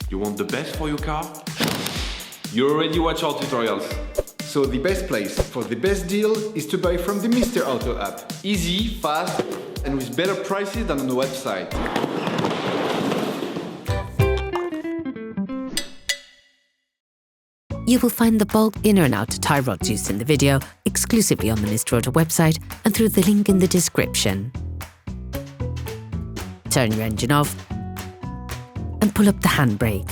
You want the best for your car? You already watch our tutorials. So the best place for the best deal is to buy from the Mr. Auto app. Easy, fast, and with better prices than on the website. You will find the bulk inner and outer tie rods used in the video exclusively on the Mr. Auto website and through the link in the description. Turn your engine off and pull up the handbrake.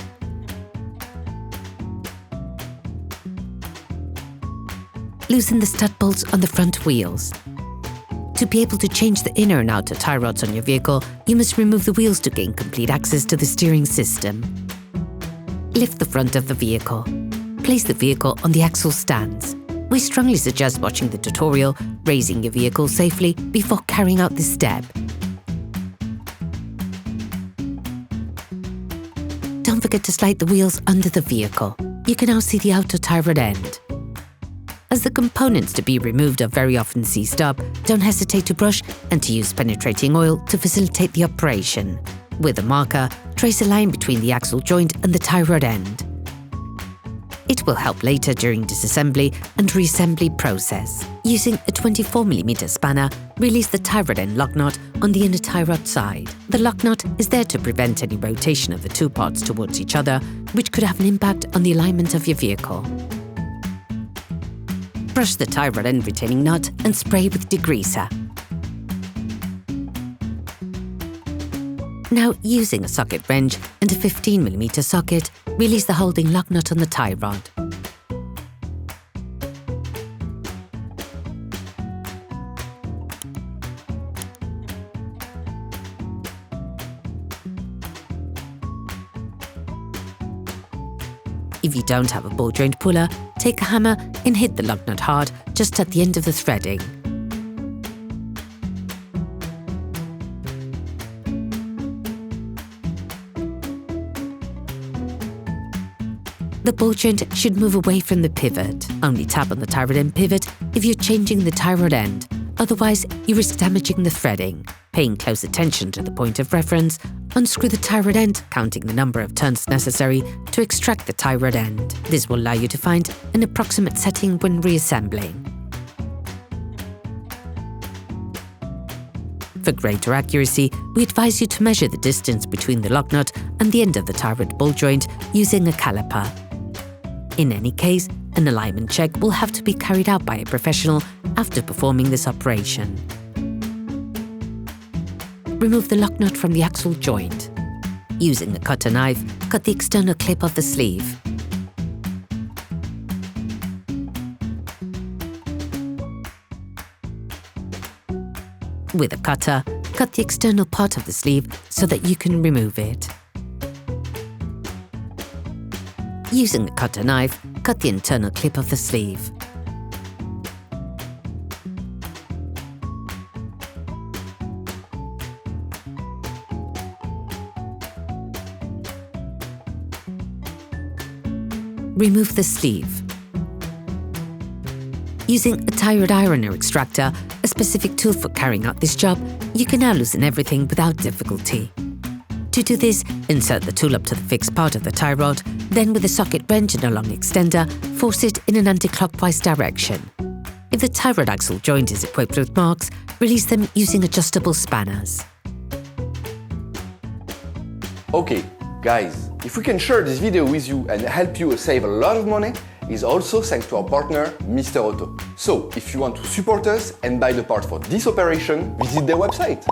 Loosen the stud bolts on the front wheels. To be able to change the inner and outer tie rods on your vehicle, you must remove the wheels to gain complete access to the steering system. Lift the front of the vehicle. Place the vehicle on the axle stands. We strongly suggest watching the tutorial, raising your vehicle safely before carrying out this step. Don't forget to slide the wheels under the vehicle. You can now see the outer tie rod end. As the components to be removed are very often seized up, don't hesitate to brush and to use penetrating oil to facilitate the operation. With a marker, trace a line between the axle joint and the tie rod end. It will help later during disassembly and reassembly process. Using a 24mm spanner, release the tie rod end lock nut on the inner tie rod side. The lock nut is there to prevent any rotation of the two parts towards each other, which could have an impact on the alignment of your vehicle. Brush the tie rod end retaining nut and spray with degreaser. Now, using a socket wrench and a 15mm socket, release the holding lock nut on the tie rod. If you don't have a ball joint puller, take a hammer and hit the lock nut hard just at the end of the threading. The ball joint should move away from the pivot. Only tap on the tie rod end pivot if you're changing the tie rod end, otherwise you risk damaging the threading. Paying close attention to the point of reference, unscrew the tie rod end, counting the number of turns necessary to extract the tie rod end. This will allow you to find an approximate setting when reassembling. For greater accuracy, we advise you to measure the distance between the lock nut and the end of the tie rod ball joint using a caliper. In any case, an alignment check will have to be carried out by a professional after performing this operation. Remove the lock nut from the axle joint. Using a cutter knife, cut the external clip of the sleeve. With a cutter, cut the external part of the sleeve so that you can remove it. Using the cutter knife, cut the internal clip of the sleeve. Remove the sleeve. Using a tie rod iron or extractor, a specific tool for carrying out this job, you can now loosen everything without difficulty. To do this, insert the tool up to the fixed part of the tie rod, then with a socket wrench and a long extender, force it in an anti-clockwise direction. If the tie rod axle joint is equipped with marks, release them using adjustable spanners. Okay, guys, if we can share this video with you and help you save a lot of money, is also thanks to our partner, Mr. Auto. So, if you want to support us and buy the part for this operation, visit their website.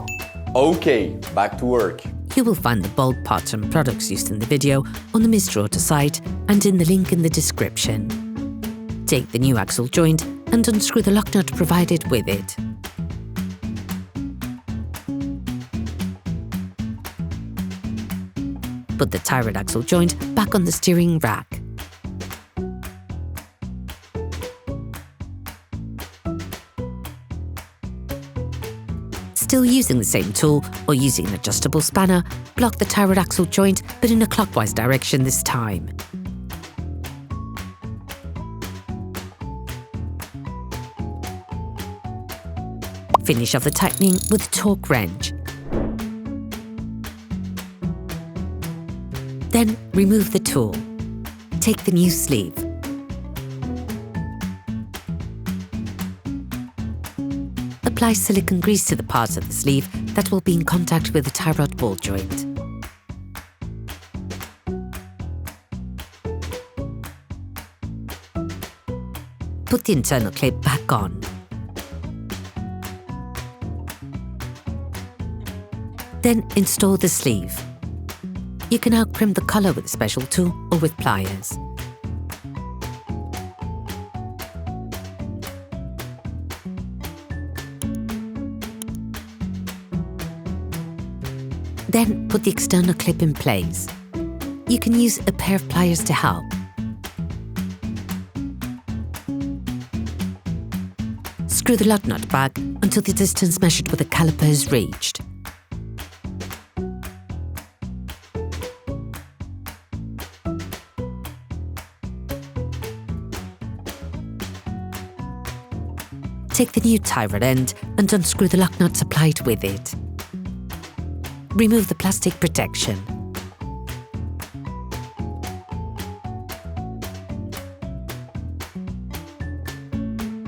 Okay, back to work. You will find the bulk parts and products used in the video on the Mr. Auto site and in the link in the description. Take the new axle joint and unscrew the lock nut provided with it. Put the tie rod axle joint back on the steering rack. Still using the same tool or using an adjustable spanner, block the tie rod axle joint but in a clockwise direction this time. Finish off the tightening with a torque wrench. Then remove the tool. Take the new sleeve. Apply silicone grease to the parts of the sleeve that will be in contact with the tie rod ball joint. Put the internal clip back on. Then install the sleeve. You can now crimp the collar with a special tool or with pliers. Then put the external clip in place. You can use a pair of pliers to help. Screw the Locknut back until the distance measured with a caliper is reached. Take the new tie rod end and unscrew the Locknut supplied with it. Remove the plastic protection.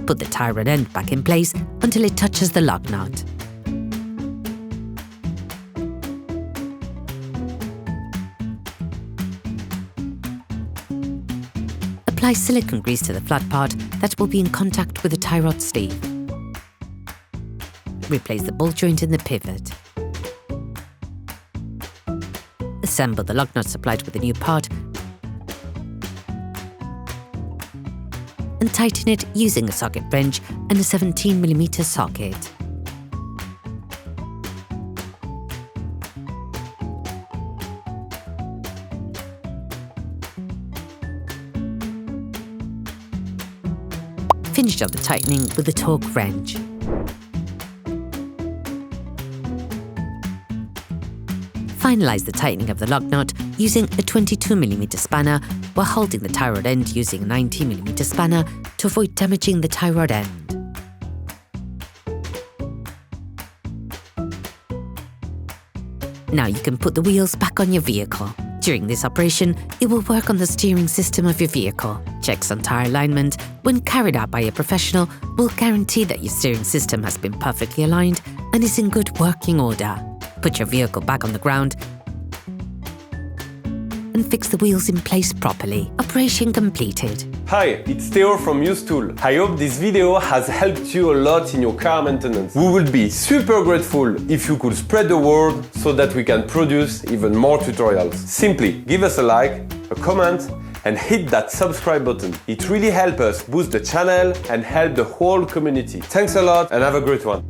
Put the tie rod end back in place until it touches the Locknut. Apply silicone grease to the flat part that will be in contact with the tie rod sleeve. Replace the ball joint in the pivot. Assemble the Locknut supplied with the new part and tighten it using a socket wrench and a 17mm socket. Finish off the tightening with a torque wrench. Finalize the tightening of the Locknut using a 22mm spanner while holding the tie rod end using a 19mm spanner to avoid damaging the tie rod end. Now you can put the wheels back on your vehicle. During this operation, it will work on the steering system of your vehicle. Checks on tire alignment, when carried out by a professional, will guarantee that your steering system has been perfectly aligned and is in good working order. Put your vehicle back on the ground and fix the wheels in place properly. Operation completed. Hi, it's Theo from UseTool. I hope this video has helped you a lot in your car maintenance. We would be super grateful if you could spread the word so that we can produce even more tutorials. Simply give us a like, a comment, and hit that subscribe button. It really helps us boost the channel and help the whole community. Thanks a lot and have a great one.